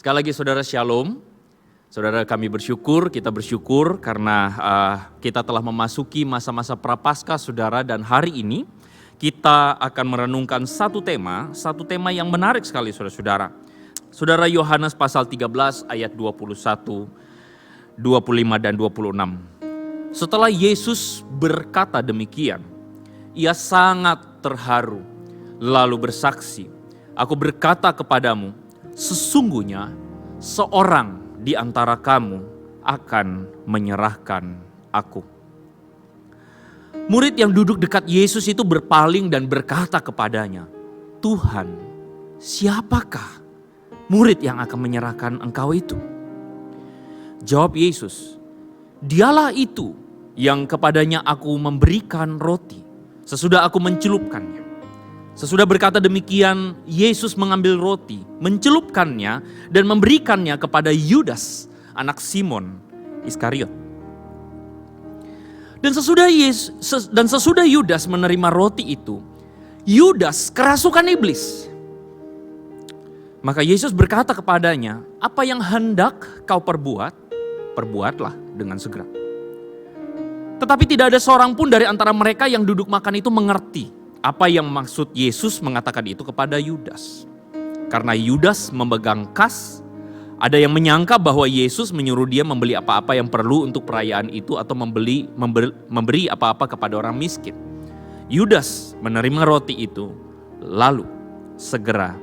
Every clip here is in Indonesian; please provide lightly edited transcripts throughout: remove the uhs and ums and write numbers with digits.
Sekali lagi saudara shalom. Saudara kita bersyukur karena kita telah memasuki masa-masa prapaskah saudara, dan hari ini kita akan merenungkan satu tema yang menarik sekali saudara-saudara. Saudara Yohanes pasal 13 ayat 21, 25 dan 26. Setelah Yesus berkata demikian, ia sangat terharu lalu bersaksi, "Aku berkata kepadamu, sesungguhnya seorang di antara kamu akan menyerahkan aku." Murid yang duduk dekat Yesus itu berpaling dan berkata kepadanya, "Tuhan, siapakah murid yang akan menyerahkan engkau itu?" Jawab Yesus, "Dialah itu yang kepadanya aku memberikan roti sesudah aku mencelupkannya." Sesudah berkata demikian, Yesus mengambil roti, mencelupkannya dan memberikannya kepada Yudas, anak Simon Iskariot. Dan sesudah Yudas menerima roti itu, Yudas kerasukan iblis. Maka Yesus berkata kepadanya, "Apa yang hendak kau perbuat, perbuatlah dengan segera." Tetapi tidak ada seorang pun dari antara mereka yang duduk makan itu mengerti apa yang maksud Yesus mengatakan itu kepada Yudas. Karena Yudas memegang kas, ada yang menyangka bahwa Yesus menyuruh dia membeli apa-apa yang perlu untuk perayaan itu atau memberi apa-apa kepada orang miskin. Yudas menerima roti itu, lalu segera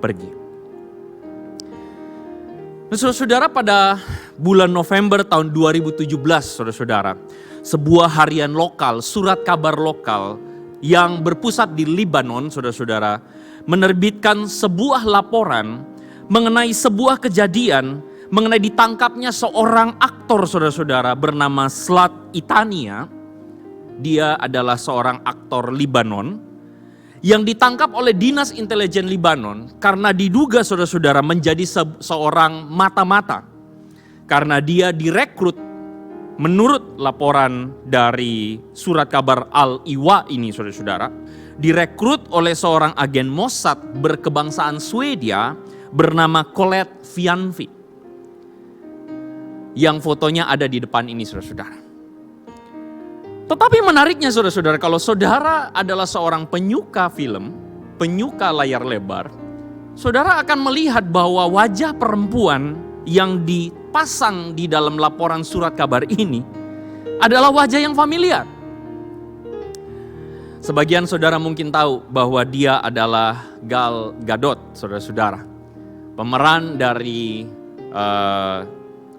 pergi. Nah, saudara-saudara, pada bulan November tahun 2017, saudara-saudara, sebuah harian lokal, surat kabar lokal yang berpusat di Lebanon, saudara-saudara, menerbitkan sebuah laporan mengenai sebuah kejadian, mengenai ditangkapnya seorang aktor, saudara-saudara, bernama Slat Itania. Dia adalah seorang aktor Lebanon yang ditangkap oleh Dinas Intelijen Lebanon karena diduga, saudara-saudara, menjadi seorang mata-mata. Karena dia direkrut menurut laporan dari surat kabar Al-Iwa ini, saudara-saudara, direkrut oleh seorang agen Mossad berkebangsaan Swedia bernama Colette Fianvi. Yang fotonya ada di depan ini, saudara-saudara. Tetapi menariknya, saudara-saudara, kalau saudara adalah seorang penyuka film, penyuka layar lebar, saudara akan melihat bahwa wajah perempuan yang dipasang di dalam laporan surat kabar ini adalah wajah yang familiar. Sebagian saudara mungkin tahu bahwa dia adalah Gal Gadot, saudara-saudara. Pemeran dari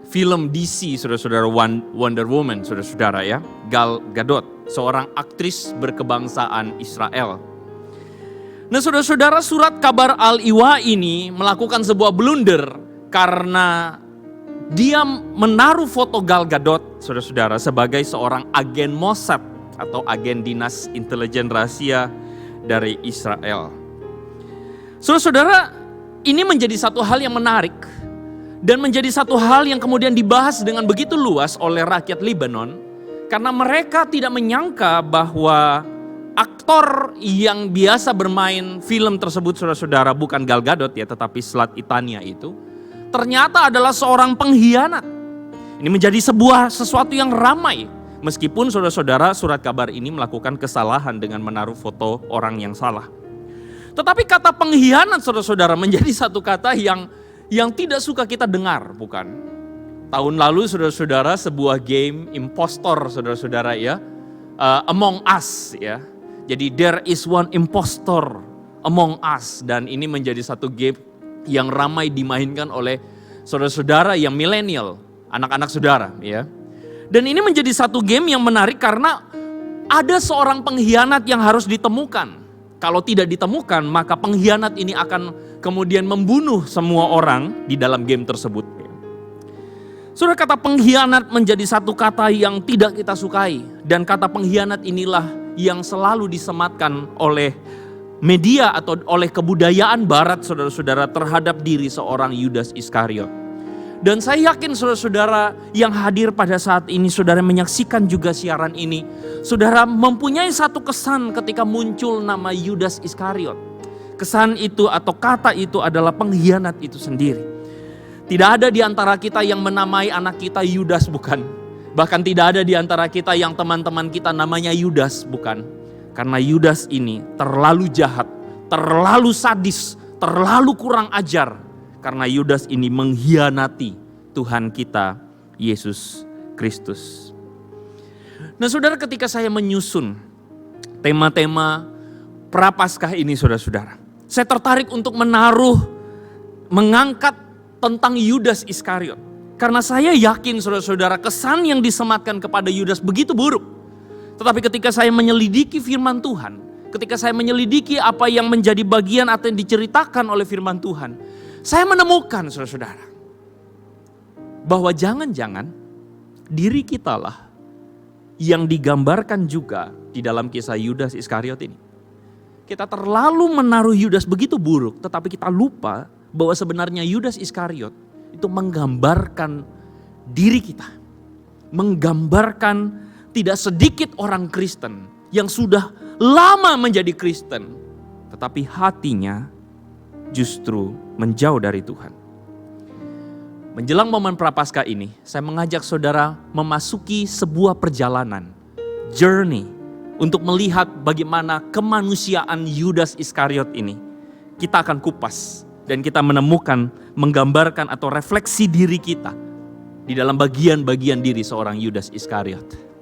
film DC, saudara-saudara, Wonder Woman, saudara-saudara ya. Gal Gadot, seorang aktris berkebangsaan Israel. Nah, saudara-saudara, surat kabar Al-Iwa ini melakukan sebuah blunder karena dia menaruh foto Gal Gadot, saudara-saudara, sebagai seorang agen Mossad atau agen Dinas Intelijen Rahasia dari Israel. Saudara-saudara, ini menjadi satu hal yang menarik dan menjadi satu hal yang kemudian dibahas dengan begitu luas oleh rakyat Lebanon karena mereka tidak menyangka bahwa aktor yang biasa bermain film tersebut, saudara-saudara, bukan Gal Gadot ya, tetapi Slat Itania itu ternyata adalah seorang pengkhianat. Ini menjadi sesuatu yang ramai. Meskipun saudara-saudara surat kabar ini melakukan kesalahan dengan menaruh foto orang yang salah. Tetapi kata pengkhianat, saudara-saudara, menjadi satu kata yang tidak suka kita dengar, bukan? Tahun lalu, saudara-saudara, sebuah game impostor, saudara-saudara ya, Among Us ya. Jadi there is one impostor among us, dan ini menjadi satu game yang ramai dimainkan oleh saudara-saudara yang milenial, anak-anak saudara ya. Dan ini menjadi satu game yang menarik karena ada seorang pengkhianat yang harus ditemukan. Kalau tidak ditemukan, maka pengkhianat ini akan kemudian membunuh semua orang di dalam game tersebut. Saudara, kata pengkhianat menjadi satu kata yang tidak kita sukai, dan kata pengkhianat inilah yang selalu disematkan oleh media atau oleh kebudayaan barat, saudara-saudara, terhadap diri seorang Yudas Iskariot. Dan saya yakin saudara-saudara yang hadir pada saat ini, saudara menyaksikan juga siaran ini, saudara mempunyai satu kesan ketika muncul nama Yudas Iskariot. Kesan itu atau kata itu adalah pengkhianat itu sendiri. Tidak ada di antara kita yang menamai anak kita Yudas, bukan. Bahkan tidak ada di antara kita yang teman-teman kita namanya Yudas, bukan. Karena Yudas ini terlalu jahat, terlalu sadis, terlalu kurang ajar. Karena Yudas ini mengkhianati Tuhan kita, Yesus Kristus. Nah saudara, ketika saya menyusun tema-tema Prapaskah ini saudara-saudara, saya tertarik untuk mengangkat tentang Yudas Iskariot. Karena saya yakin saudara-saudara, kesan yang disematkan kepada Yudas begitu buruk. Tetapi ketika saya menyelidiki firman Tuhan, ketika saya menyelidiki apa yang menjadi bagian atau yang diceritakan oleh firman Tuhan, saya menemukan saudara-saudara, bahwa jangan-jangan diri kitalah yang digambarkan juga di dalam kisah Yudas Iskariot ini. Kita terlalu menaruh Yudas begitu buruk, tetapi kita lupa bahwa sebenarnya Yudas Iskariot itu menggambarkan diri kita. Menggambarkan tidak sedikit orang Kristen yang sudah lama menjadi Kristen, tetapi hatinya justru menjauh dari Tuhan. Menjelang momen Prapaskah ini, saya mengajak saudara memasuki sebuah perjalanan, journey, untuk melihat bagaimana kemanusiaan Yudas Iskariot ini. Kita akan kupas dan kita menemukan, menggambarkan atau refleksi diri kita di dalam bagian-bagian diri seorang Yudas Iskariot.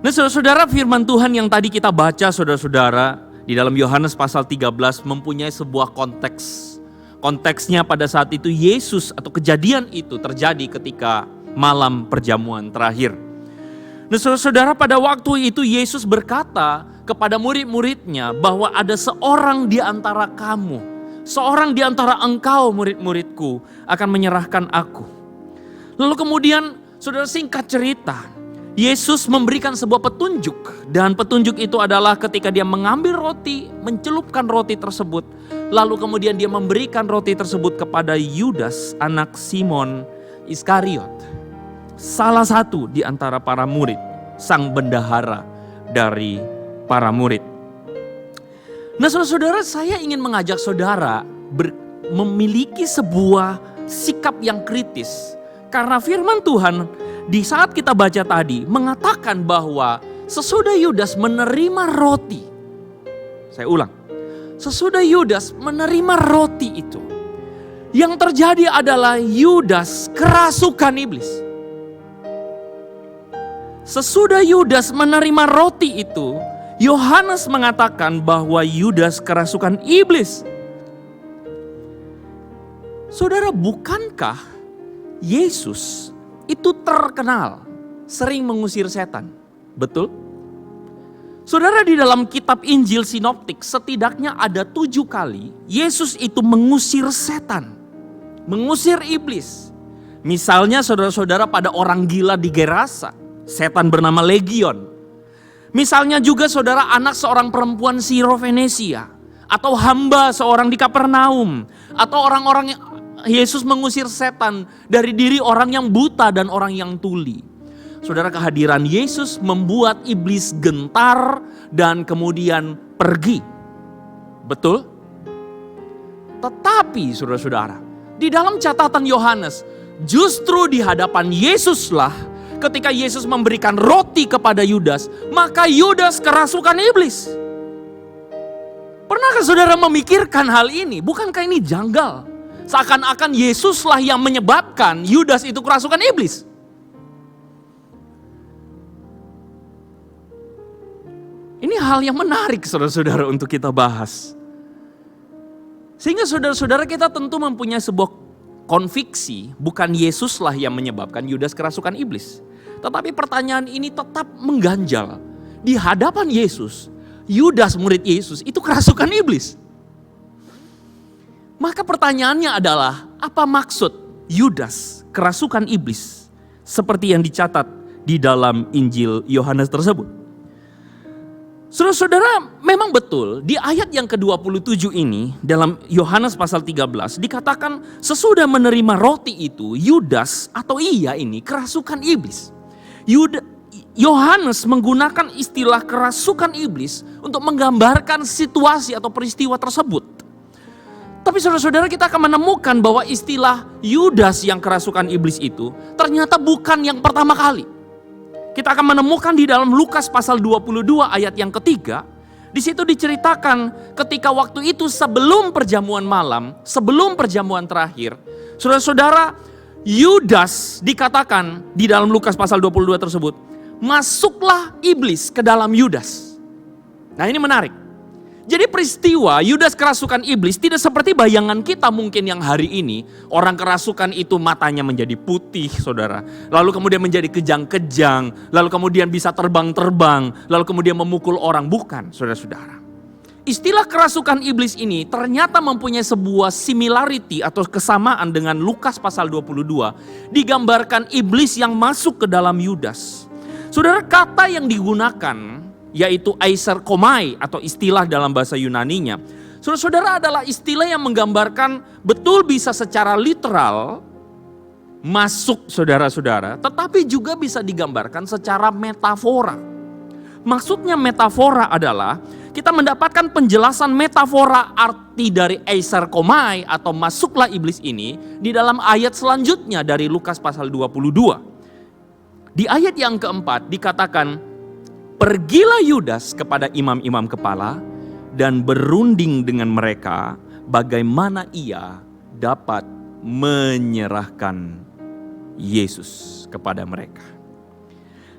Nah saudara-saudara, firman Tuhan yang tadi kita baca saudara-saudara di dalam Yohanes pasal 13 mempunyai sebuah konteks. Konteksnya pada saat itu Yesus atau kejadian itu terjadi ketika malam perjamuan terakhir. Nah saudara-saudara, pada waktu itu Yesus berkata kepada murid-muridnya bahwa ada seorang di antara kamu, seorang di antara engkau murid-muridku akan menyerahkan aku. Lalu kemudian saudara, singkat cerita, Yesus memberikan sebuah petunjuk. Dan petunjuk itu adalah ketika dia mengambil roti, mencelupkan roti tersebut. Lalu kemudian dia memberikan roti tersebut kepada Yudas, anak Simon Iskariot. Salah satu di antara para murid, sang bendahara dari para murid. Nah saudara-saudara, saya ingin mengajak saudara memiliki sebuah sikap yang kritis. Karena firman Tuhan di saat kita baca tadi mengatakan bahwa sesudah Yudas menerima roti. Saya ulang. Sesudah Yudas menerima roti itu, yang terjadi adalah Yudas kerasukan iblis. Sesudah Yudas menerima roti itu, Yohanes mengatakan bahwa Yudas kerasukan iblis. Saudara, bukankah Yesus itu terkenal sering mengusir setan? Betul? Saudara, di dalam kitab Injil Sinoptik setidaknya ada 7 kali Yesus itu mengusir setan, mengusir iblis. Misalnya saudara-saudara pada orang gila di Gerasa, setan bernama Legion. Misalnya juga saudara anak seorang perempuan Sirofenesia, atau hamba seorang di Kapernaum, atau orang-orang Yesus mengusir setan dari diri orang yang buta dan orang yang tuli. Saudara, kehadiran Yesus membuat iblis gentar dan kemudian pergi. Betul? Tetapi saudara-saudara, di dalam catatan Yohanes, justru di hadapan Yesuslah ketika Yesus memberikan roti kepada Yudas, maka Yudas kerasukan iblis. Pernahkah saudara memikirkan hal ini? Bukankah ini janggal? Seakan-akan Yesuslah yang menyebabkan Yudas itu kerasukan iblis. Ini hal yang menarik saudara-saudara untuk kita bahas. Sehingga saudara-saudara kita tentu mempunyai sebuah konviksi, bukan Yesuslah yang menyebabkan Yudas kerasukan iblis. Tetapi pertanyaan ini tetap mengganjal. Di hadapan Yesus, Yudas murid Yesus itu kerasukan iblis. Maka pertanyaannya adalah, apa maksud Yudas kerasukan iblis? Seperti yang dicatat di dalam Injil Yohanes tersebut. Saudara-saudara, memang betul di ayat yang ke-27 ini dalam Yohanes pasal 13 dikatakan sesudah menerima roti itu Yudas atau ia ini kerasukan iblis. Yohanes menggunakan istilah kerasukan iblis untuk menggambarkan situasi atau peristiwa tersebut. Tapi saudara-saudara, kita akan menemukan bahwa istilah Yudas yang kerasukan iblis itu ternyata bukan yang pertama kali. Kita akan menemukan di dalam Lukas pasal 22 ayat yang ketiga. Di situ diceritakan ketika waktu itu sebelum perjamuan malam, sebelum perjamuan terakhir, saudara-saudara, Yudas dikatakan di dalam Lukas pasal 22 tersebut, masuklah iblis ke dalam Yudas. Nah, ini menarik. Jadi peristiwa Yudas kerasukan iblis tidak seperti bayangan kita mungkin yang hari ini. Orang kerasukan itu matanya menjadi putih, saudara. Lalu kemudian menjadi kejang-kejang. Lalu kemudian bisa terbang-terbang. Lalu kemudian memukul orang. Bukan, saudara-saudara. Istilah kerasukan iblis ini ternyata mempunyai sebuah similarity atau kesamaan dengan Lukas pasal 22. Digambarkan iblis yang masuk ke dalam Yudas. Saudara, kata yang digunakan yaitu eiserkomai atau istilah dalam bahasa Yunaninya. Saudara-saudara, adalah istilah yang menggambarkan betul bisa secara literal masuk, saudara-saudara, tetapi juga bisa digambarkan secara metafora. Maksudnya metafora adalah kita mendapatkan penjelasan metafora arti dari eiserkomai atau masuklah iblis ini di dalam ayat selanjutnya dari Lukas pasal 22. Di ayat yang keempat dikatakan, pergilah Yudas kepada imam-imam kepala dan berunding dengan mereka bagaimana ia dapat menyerahkan Yesus kepada mereka.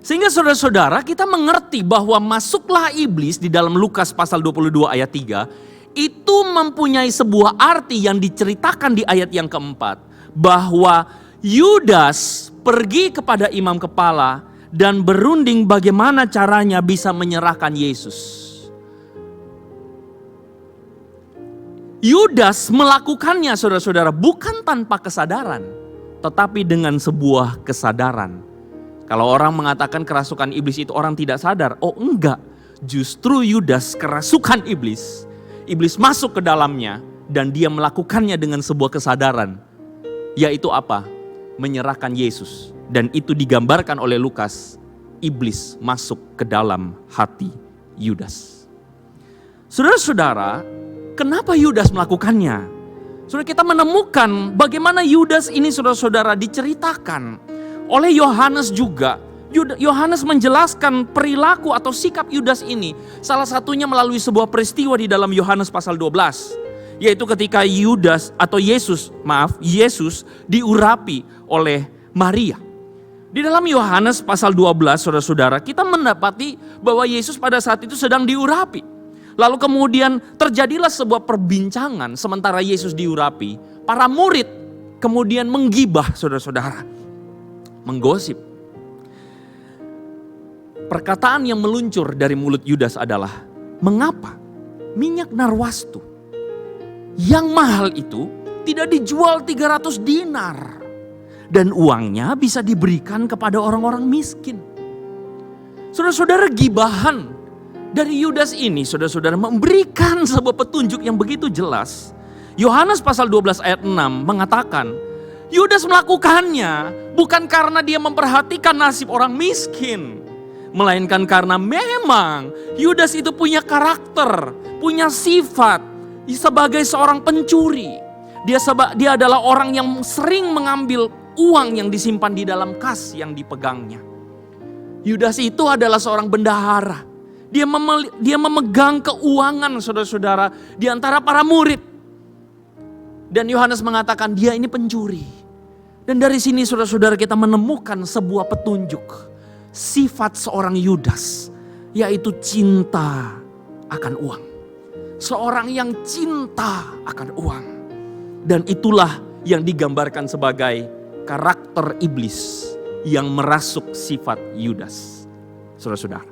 Sehingga saudara-saudara, kita mengerti bahwa masuklah iblis di dalam Lukas pasal 22 ayat 3 itu mempunyai sebuah arti yang diceritakan di ayat yang keempat, bahwa Yudas pergi kepada imam kepala dan berunding bagaimana caranya bisa menyerahkan Yesus. Yudas melakukannya, saudara-saudara, bukan tanpa kesadaran, tetapi dengan sebuah kesadaran. Kalau orang mengatakan kerasukan iblis itu orang tidak sadar, oh enggak. Justru Yudas kerasukan iblis. Iblis masuk ke dalamnya dan dia melakukannya dengan sebuah kesadaran. Yaitu apa? Menyerahkan Yesus. Dan itu digambarkan oleh Lukas, iblis masuk ke dalam hati Yudas. Saudara-saudara, kenapa Yudas melakukannya? Saudara, kita menemukan bagaimana Yudas ini, saudara-saudara, diceritakan oleh Yohanes juga. Yohanes menjelaskan perilaku atau sikap Yudas ini. Salah satunya melalui sebuah peristiwa di dalam Yohanes pasal 12. Yaitu ketika Yesus diurapi oleh Maria. Di dalam Yohanes pasal 12, saudara-saudara, kita mendapati bahwa Yesus pada saat itu sedang diurapi. Lalu kemudian terjadilah sebuah perbincangan sementara Yesus diurapi. Para murid kemudian menggibah, saudara-saudara. Menggosip. Perkataan yang meluncur dari mulut Yudas adalah, mengapa minyak narwastu yang mahal itu tidak dijual 300 dinar? Dan uangnya bisa diberikan kepada orang-orang miskin. Saudara-saudara, gibahan dari Yudas ini, saudara-saudara, memberikan sebuah petunjuk yang begitu jelas. Yohanes pasal 12 ayat 6 mengatakan, Yudas melakukannya bukan karena dia memperhatikan nasib orang miskin, melainkan karena memang Yudas itu punya karakter, punya sifat sebagai seorang pencuri. Dia adalah orang yang sering mengambil uang yang disimpan di dalam kas yang dipegangnya. Yudas itu adalah seorang bendahara. Dia memegang keuangan, saudara-saudara, di antara para murid. Dan Yohanes mengatakan dia ini pencuri. Dan dari sini, saudara-saudara, kita menemukan sebuah petunjuk sifat seorang Yudas, yaitu cinta akan uang. Seorang yang cinta akan uang. Dan itulah yang digambarkan sebagai karakter iblis yang merasuk sifat Yudas. Saudara-saudara.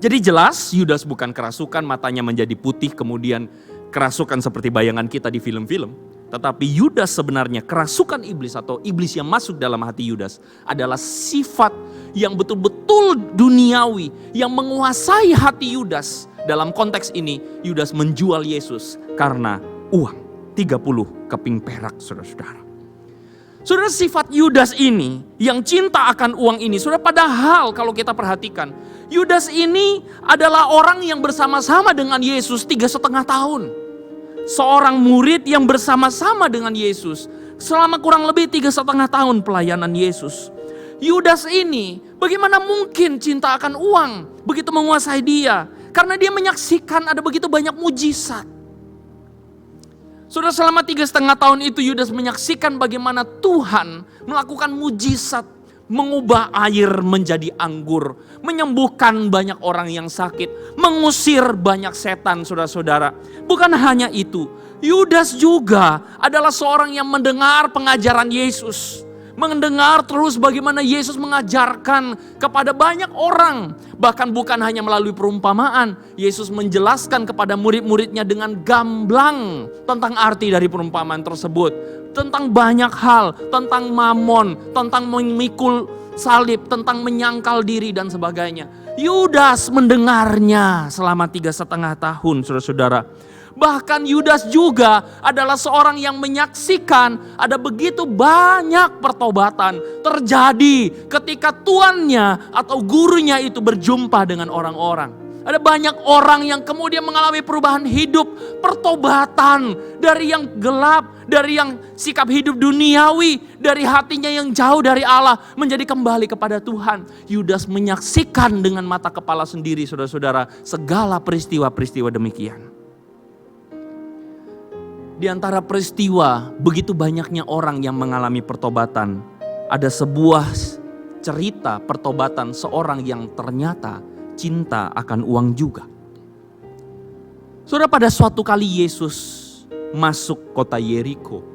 Jadi jelas Yudas bukan kerasukan, matanya menjadi putih kemudian kerasukan seperti bayangan kita di film-film. Tetapi Yudas sebenarnya kerasukan iblis atau iblis yang masuk dalam hati Yudas adalah sifat yang betul-betul duniawi yang menguasai hati Yudas. Dalam konteks ini Yudas menjual Yesus karena uang 30 keping perak, saudara-saudara. Saudara, sifat Yudas ini yang cinta akan uang ini, saudara, padahal kalau kita perhatikan, Yudas ini adalah orang yang bersama-sama dengan Yesus 3,5 tahun. seorang murid yang bersama-sama dengan Yesus selama kurang lebih 3,5 tahun pelayanan Yesus. Yudas ini bagaimana mungkin cinta akan uang begitu menguasai dia? Karena dia menyaksikan ada begitu banyak mujizat. Sudah selama 3,5 tahun itu Yudas menyaksikan bagaimana Tuhan melakukan mujizat. Mengubah air menjadi anggur. Menyembuhkan banyak orang yang sakit. Mengusir banyak setan, saudara-saudara. Bukan hanya itu. Yudas juga adalah seorang yang mendengar pengajaran Yesus. Mendengar terus bagaimana Yesus mengajarkan kepada banyak orang. Bahkan bukan hanya melalui perumpamaan. Yesus menjelaskan kepada murid-muridnya dengan gamblang tentang arti dari perumpamaan tersebut. Tentang banyak hal, tentang mamon, tentang memikul salib, tentang menyangkal diri dan sebagainya. Yudas mendengarnya selama 3,5 tahun, saudara-saudara. Bahkan Yudas juga adalah seorang yang menyaksikan ada begitu banyak pertobatan terjadi ketika tuannya atau gurunya itu berjumpa dengan orang-orang. Ada banyak orang yang kemudian mengalami perubahan hidup, pertobatan dari yang gelap, dari yang sikap hidup duniawi, dari hatinya yang jauh dari Allah menjadi kembali kepada Tuhan. Yudas menyaksikan dengan mata kepala sendiri, saudara-saudara, segala peristiwa-peristiwa demikian. Di antara peristiwa begitu banyaknya orang yang mengalami pertobatan, ada sebuah cerita pertobatan seorang yang ternyata cinta akan uang juga. Saudara, pada suatu kali Yesus masuk kota Yeriko.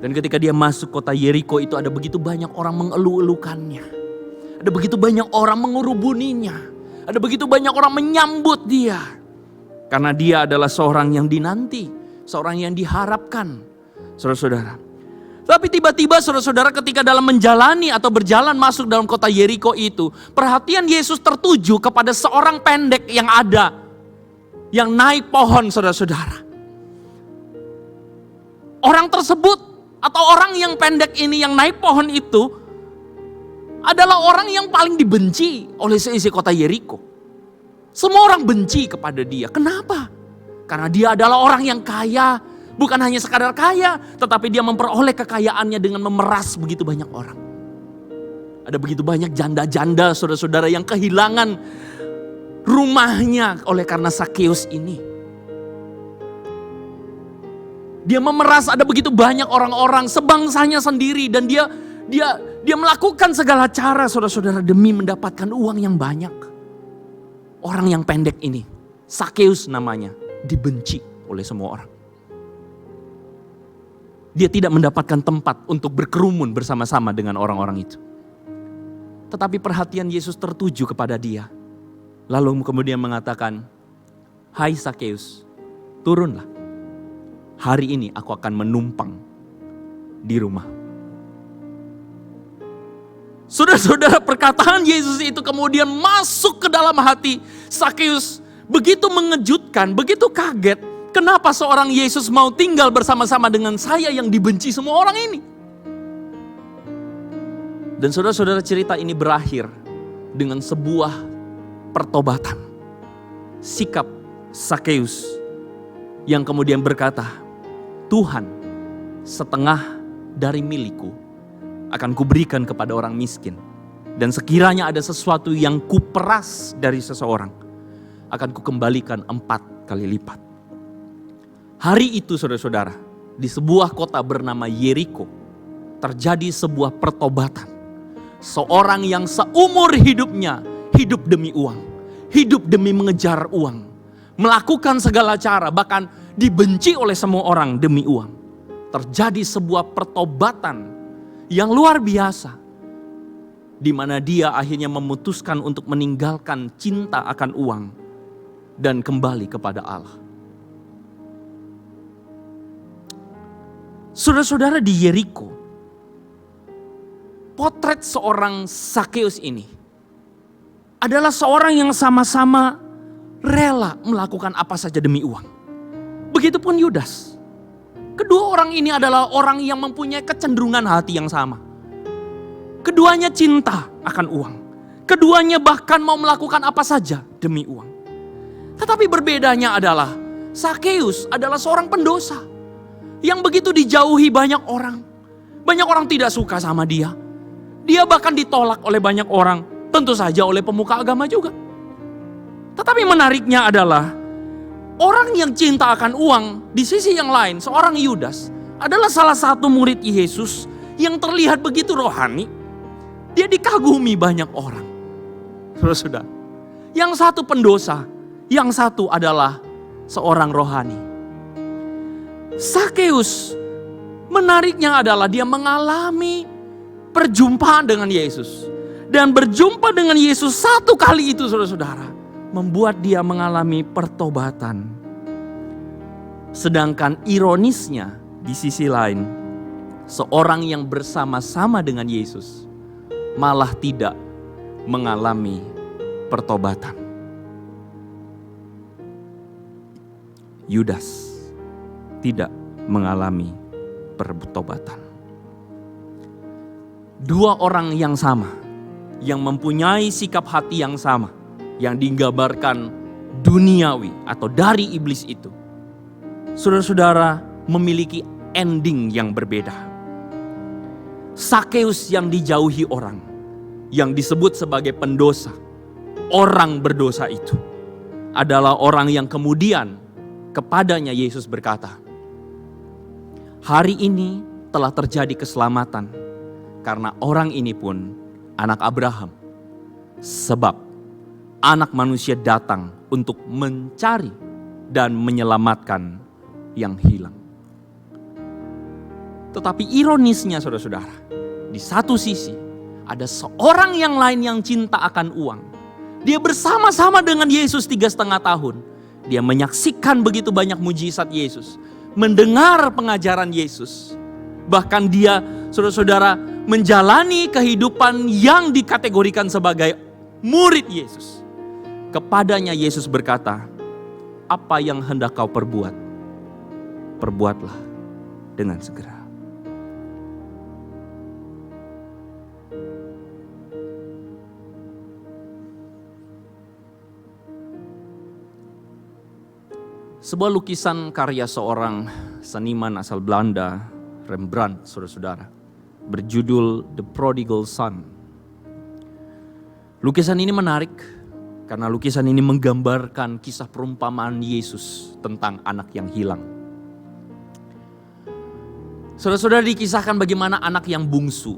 Dan ketika dia masuk kota Yeriko itu ada begitu banyak orang mengeluh-elukannya. Ada begitu banyak orang mengurubuninya. Ada begitu banyak orang menyambut dia. Karena dia adalah seorang yang dinanti. Seorang yang diharapkan. Saudara-saudara. Tapi tiba-tiba saudara-saudara ketika dalam menjalani atau berjalan masuk dalam kota Yeriko itu. Perhatian Yesus tertuju kepada seorang pendek yang ada. Yang naik pohon, saudara-saudara. Orang tersebut atau orang yang pendek ini yang naik pohon itu adalah orang yang paling dibenci oleh seisi kota Yeriko. Semua orang benci kepada dia. Kenapa? Karena dia adalah orang yang kaya. Bukan hanya sekadar kaya, tetapi dia memperoleh kekayaannya dengan memeras begitu banyak orang. Ada begitu banyak janda-janda, saudara-saudara, yang kehilangan rumahnya oleh karena Sakeus ini. Dia memeras ada begitu banyak orang-orang sebangsanya sendiri dan dia melakukan segala cara, saudara-saudara, demi mendapatkan uang yang banyak. Orang yang pendek ini, Sakeus namanya, dibenci oleh semua orang. Dia tidak mendapatkan tempat untuk berkerumun bersama-sama dengan orang-orang itu. Tetapi perhatian Yesus tertuju kepada dia. Lalu kemudian mengatakan, "Hai Sakeus, turunlah. Hari ini aku akan menumpang di rumah." Saudara-saudara, perkataan Yesus itu kemudian masuk ke dalam hati Sakeus. Begitu mengejutkan, begitu kaget. Kenapa seorang Yesus mau tinggal bersama-sama dengan saya yang dibenci semua orang ini? Dan saudara-saudara, cerita ini berakhir dengan sebuah pertobatan. Sikap Sakeus yang kemudian berkata, "Tuhan, setengah dari milikku akan kuberikan kepada orang miskin. Dan sekiranya ada sesuatu yang kuperas dari seseorang, akan kukembalikan 4 kali lipat." Hari itu saudara-saudara, di sebuah kota bernama Yeriko, terjadi sebuah pertobatan. Seorang yang seumur hidupnya hidup demi uang, hidup demi mengejar uang, melakukan segala cara, bahkan dibenci oleh semua orang demi uang. Terjadi sebuah pertobatan yang luar biasa, di mana dia akhirnya memutuskan untuk meninggalkan cinta akan uang dan kembali kepada Allah. Saudara-saudara, di Yeriko, potret seorang Sakeus ini adalah seorang yang sama-sama rela melakukan apa saja demi uang. Begitupun Yudas. Kedua orang ini adalah orang yang mempunyai kecenderungan hati yang sama. Keduanya cinta akan uang. Keduanya bahkan mau melakukan apa saja demi uang. Tetapi berbedanya adalah Sakeus adalah seorang pendosa yang begitu dijauhi banyak orang. Banyak orang tidak suka sama dia. Dia bahkan ditolak oleh banyak orang, tentu saja oleh pemuka agama juga. Tetapi menariknya adalah orang yang cinta akan uang di sisi yang lain, seorang Yudas adalah salah satu murid Yesus yang terlihat begitu rohani. Dia dikagumi banyak orang. Saudara-saudara, yang satu pendosa, yang satu adalah seorang rohani. Sakeus, menariknya adalah dia mengalami perjumpaan dengan Yesus. Dan berjumpa dengan Yesus satu kali itu, saudara-saudara, membuat dia mengalami pertobatan. Sedangkan ironisnya di sisi lain, seorang yang bersama-sama dengan Yesus malah tidak mengalami pertobatan. Yudas tidak mengalami pertobatan. Dua orang yang sama, yang mempunyai sikap hati yang sama, yang digambarkan duniawi atau dari iblis itu, saudara-saudara, memiliki ending yang berbeda. Sakeus yang dijauhi orang, yang disebut sebagai pendosa, orang berdosa itu, adalah orang yang kemudian kepadanya Yesus berkata, hari ini telah terjadi keselamatan karena orang ini pun anak Abraham. Sebab Anak Manusia datang untuk mencari dan menyelamatkan yang hilang. Tetapi ironisnya, saudara-saudara, di satu sisi ada seorang yang lain yang cinta akan uang. Dia bersama-sama dengan Yesus 3,5 tahun. Dia menyaksikan begitu banyak mujizat Yesus, mendengar pengajaran Yesus. Bahkan dia, saudara-saudara, menjalani kehidupan yang dikategorikan sebagai murid Yesus. Kepadanya Yesus berkata, apa yang hendak kau perbuat, perbuatlah dengan segera. Sebuah lukisan karya seorang seniman asal Belanda, Rembrandt, saudara-saudara, berjudul The Prodigal Son. Lukisan ini menarik karena lukisan ini menggambarkan kisah perumpamaan Yesus tentang anak yang hilang. Saudara-saudara, dikisahkan bagaimana anak yang bungsu,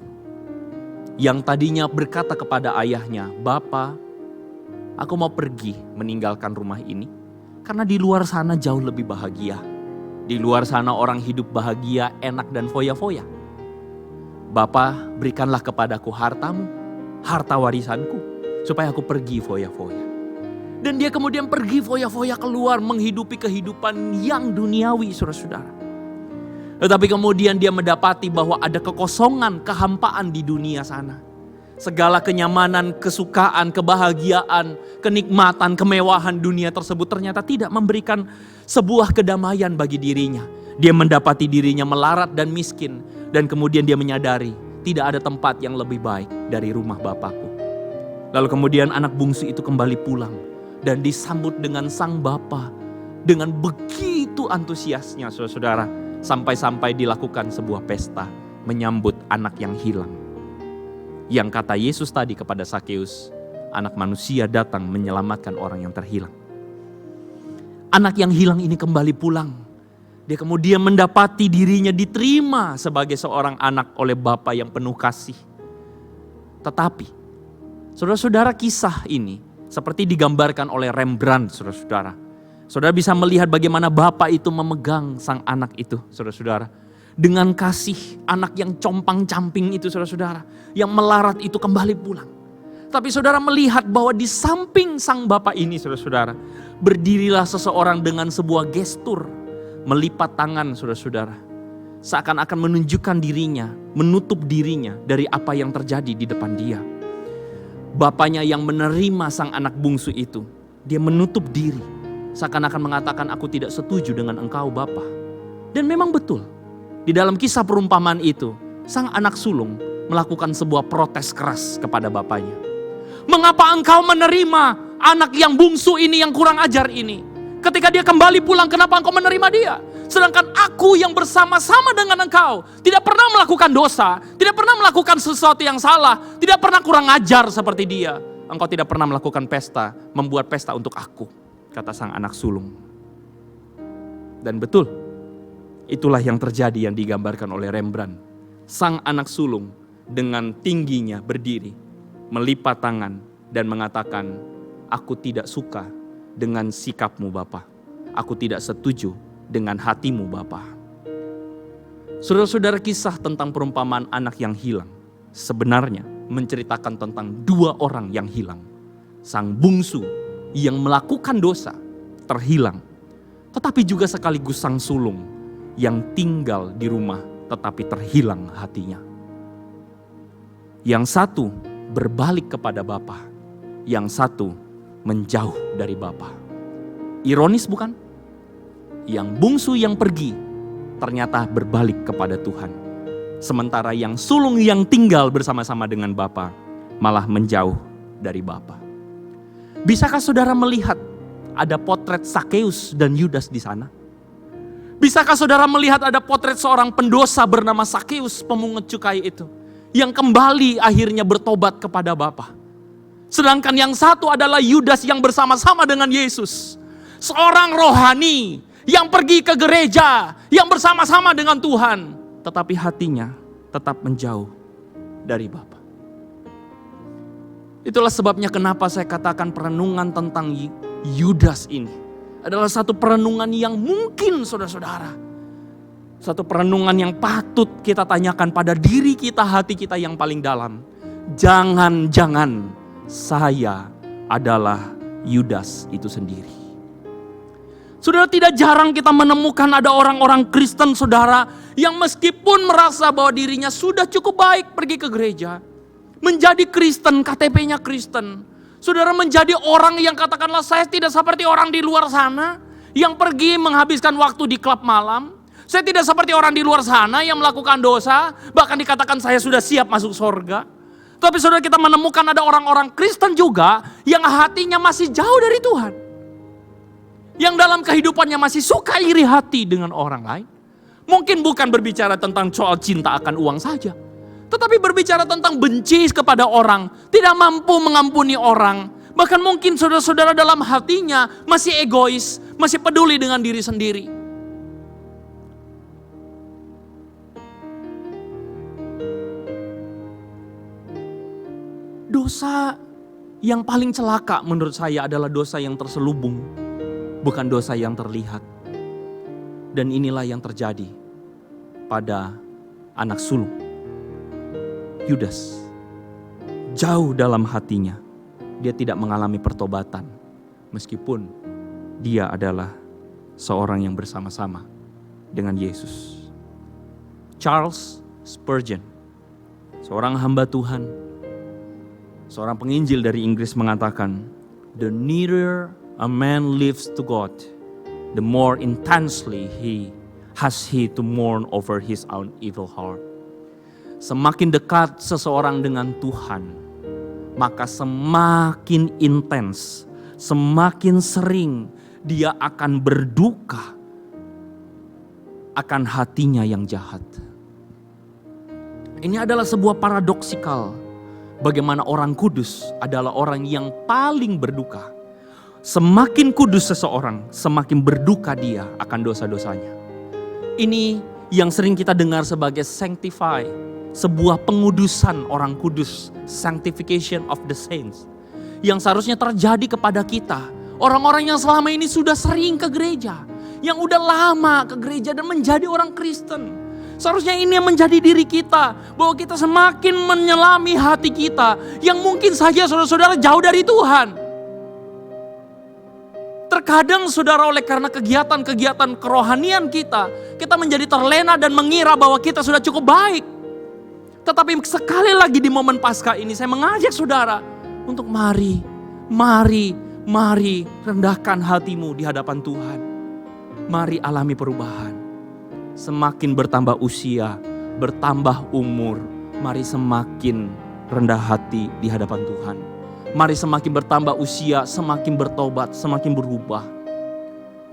yang tadinya berkata kepada ayahnya, "Bapa, aku mau pergi meninggalkan rumah ini, karena di luar sana jauh lebih bahagia. Di luar sana orang hidup bahagia, enak dan foya-foya. Bapa, berikanlah kepadaku hartamu, harta warisanku, supaya aku pergi foya-foya." Dan dia kemudian pergi foya-foya keluar menghidupi kehidupan yang duniawi, saudara-saudara. Tetapi kemudian dia mendapati bahwa ada kekosongan, kehampaan di dunia sana. Segala kenyamanan, kesukaan, kebahagiaan, kenikmatan, kemewahan dunia tersebut ternyata tidak memberikan sebuah kedamaian bagi dirinya. Dia mendapati dirinya melarat dan miskin. Dan kemudian dia menyadari tidak ada tempat yang lebih baik dari rumah Bapakku. Lalu kemudian anak bungsu itu kembali pulang dan disambut dengan sang bapa dengan begitu antusiasnya, saudara-saudara, sampai-sampai dilakukan sebuah pesta menyambut anak yang hilang. Yang kata Yesus tadi kepada Sakeus, Anak Manusia datang menyelamatkan orang yang terhilang. Anak yang hilang ini kembali pulang. Dia kemudian mendapati dirinya diterima sebagai seorang anak oleh Bapa yang penuh kasih. Tetapi, saudara-saudara, kisah ini seperti digambarkan oleh Rembrandt, saudara-saudara. Saudara bisa melihat bagaimana Bapa itu memegang sang anak itu, saudara-saudara. Dengan kasih, anak yang compang-camping itu, saudara-saudara, yang melarat itu kembali pulang. Tapi saudara melihat bahwa di samping sang Bapa ini, saudara-saudara, berdirilah seseorang dengan sebuah gestur, melipat tangan, saudara-saudara. Seakan-akan menunjukkan dirinya, menutup dirinya dari apa yang terjadi di depan dia. Bapaknya yang menerima sang anak bungsu itu, dia menutup diri. Seakan-akan mengatakan, aku tidak setuju dengan engkau Bapa. Dan memang betul, di dalam kisah perumpamaan itu, sang anak sulung melakukan sebuah protes keras kepada bapaknya. Mengapa engkau menerima anak yang bungsu ini, yang kurang ajar ini? Ketika dia kembali pulang, kenapa engkau menerima dia? Sedangkan aku yang bersama-sama dengan engkau tidak pernah melakukan dosa, tidak pernah melakukan sesuatu yang salah, tidak pernah kurang ajar seperti dia. Engkau tidak pernah melakukan pesta, membuat pesta untuk aku, kata sang anak sulung. Dan betul, itulah yang terjadi yang digambarkan oleh Rembrandt. Sang anak sulung dengan tingginya berdiri, melipat tangan dan mengatakan, aku tidak suka dengan sikapmu Bapa. Aku tidak setuju dengan hatimu Bapa. Saudara-saudara, kisah tentang perumpamaan anak yang hilang sebenarnya menceritakan tentang dua orang yang hilang. Sang bungsu yang melakukan dosa terhilang, tetapi juga sekaligus sang sulung yang tinggal di rumah tetapi terhilang hatinya. Yang satu berbalik kepada Bapa, yang satu menjauh dari Bapa. Ironis bukan? Yang bungsu yang pergi ternyata berbalik kepada Tuhan. Sementara yang sulung yang tinggal bersama-sama dengan Bapa malah menjauh dari Bapa. Bisakah saudara melihat ada potret Sakeus dan Yudas di sana? Bisakah saudara melihat ada potret seorang pendosa bernama Sakeus, pemungut cukai itu, yang kembali akhirnya bertobat kepada Bapa? Sedangkan yang satu adalah Yudas yang bersama-sama dengan Yesus. Seorang rohani yang pergi ke gereja, yang bersama-sama dengan Tuhan, tetapi hatinya tetap menjauh dari Bapa. Itulah sebabnya kenapa saya katakan perenungan tentang Yudas ini adalah satu perenungan yang mungkin saudara-saudara, satu perenungan yang patut kita tanyakan pada diri kita, hati kita yang paling dalam. Jangan-jangan saya adalah Yudas itu sendiri. Saudara, tidak jarang kita menemukan ada orang-orang Kristen saudara yang meskipun merasa bahwa dirinya sudah cukup baik pergi ke gereja, menjadi Kristen, KTP-nya Kristen. Saudara, menjadi orang yang katakanlah saya tidak seperti orang di luar sana yang pergi menghabiskan waktu di klub malam. Saya tidak seperti orang di luar sana yang melakukan dosa, bahkan dikatakan saya sudah siap masuk surga. Tapi saudara, kita menemukan ada orang-orang Kristen juga yang hatinya masih jauh dari Tuhan. Yang dalam kehidupannya masih suka iri hati dengan orang lain. Mungkin bukan berbicara tentang soal cinta akan uang saja, tetapi berbicara tentang benci kepada orang, tidak mampu mengampuni orang. Bahkan mungkin saudara-saudara dalam hatinya masih egois, masih peduli dengan diri sendiri. Dosa yang paling celaka menurut saya adalah dosa yang terselubung, bukan dosa yang terlihat. Dan inilah yang terjadi pada anak sulung. Yudas, jauh dalam hatinya, dia tidak mengalami pertobatan. Meskipun dia adalah seorang yang bersama-sama dengan Yesus. Charles Spurgeon, seorang hamba Tuhan, seorang penginjil dari Inggris mengatakan, "The nearer a man lives to God, the more intensely he to mourn over his own evil heart." Semakin dekat seseorang dengan Tuhan, maka semakin intens, semakin sering dia akan berduka akan hatinya yang jahat. Ini adalah sebuah paradoksikal. Bagaimana orang kudus adalah orang yang paling berduka. Semakin kudus seseorang, semakin berduka dia akan dosa-dosanya. Ini yang sering kita dengar sebagai sanctify, sebuah pengudusan orang kudus, sanctification of the saints, yang seharusnya terjadi kepada kita, orang-orang yang selama ini sudah sering ke gereja, yang udah lama ke gereja dan menjadi orang Kristen. Seharusnya ini yang menjadi diri kita, bahwa kita semakin menyelami hati kita, yang mungkin saja saudara-saudara jauh dari Tuhan. Terkadang saudara, oleh karena kegiatan-kegiatan kerohanian kita menjadi terlena dan mengira bahwa kita sudah cukup baik. Tetapi sekali lagi di momen Paskah ini saya mengajak saudara untuk mari rendahkan hatimu di hadapan Tuhan. Mari alami perubahan. Semakin bertambah usia, bertambah umur, mari semakin rendah hati di hadapan Tuhan. Mari semakin bertambah usia, semakin bertobat, semakin berubah.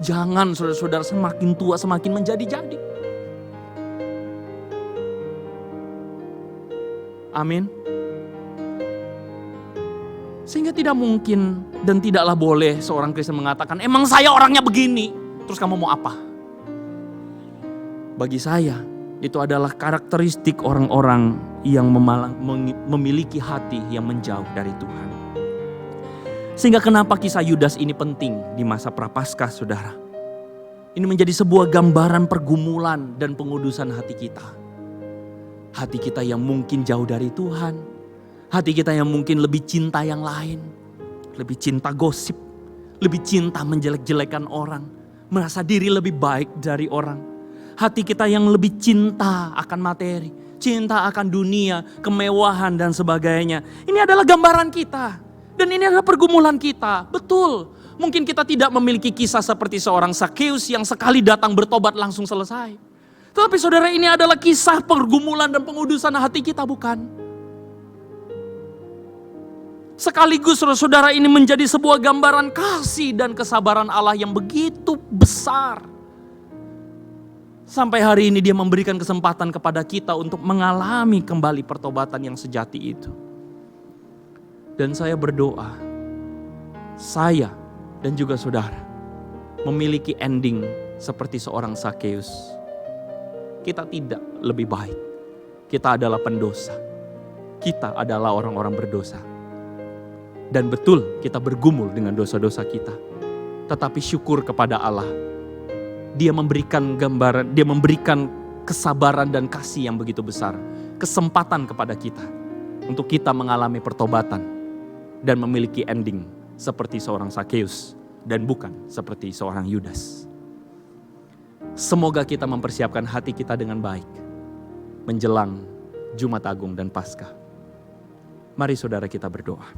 Jangan saudara-saudara semakin tua semakin menjadi-jadi. Amin. Sehingga tidak mungkin dan tidaklah boleh seorang Kristen mengatakan, emang saya orangnya begini, terus kamu mau apa? Bagi saya, itu adalah karakteristik orang-orang yang memiliki hati yang menjauh dari Tuhan. Sehingga kenapa kisah Yudas ini penting di masa Prapaskah, saudara. Ini menjadi sebuah gambaran pergumulan dan pengudusan hati kita. Hati kita yang mungkin jauh dari Tuhan. Hati kita yang mungkin lebih cinta yang lain. Lebih cinta gosip. Lebih cinta menjelek-jelekan orang. Merasa diri lebih baik dari orang. Hati kita yang lebih cinta akan materi. Cinta akan dunia, kemewahan dan sebagainya. Ini adalah gambaran kita. Dan ini adalah pergumulan kita. Betul. Mungkin kita tidak memiliki kisah seperti seorang Sakeus yang sekali datang bertobat langsung selesai. Tetapi saudara, ini adalah kisah pergumulan dan pengudusan hati kita, bukan? Sekaligus saudara ini menjadi sebuah gambaran kasih dan kesabaran Allah yang begitu besar. Sampai hari ini dia memberikan kesempatan kepada kita untuk mengalami kembali pertobatan yang sejati itu. Dan saya berdoa, saya dan juga saudara memiliki ending seperti seorang Sakeus. Kita tidak lebih baik. Kita adalah pendosa. Kita adalah orang-orang berdosa. Dan betul kita bergumul dengan dosa-dosa kita. Tetapi syukur kepada Allah. Dia memberikan gambaran, dia memberikan kesabaran dan kasih yang begitu besar. Kesempatan kepada kita untuk kita mengalami pertobatan. Dan memiliki ending seperti seorang Sakeus dan bukan seperti seorang Yudas. Semoga kita mempersiapkan hati kita dengan baik menjelang Jumat Agung dan Paskah. Mari saudara kita berdoa.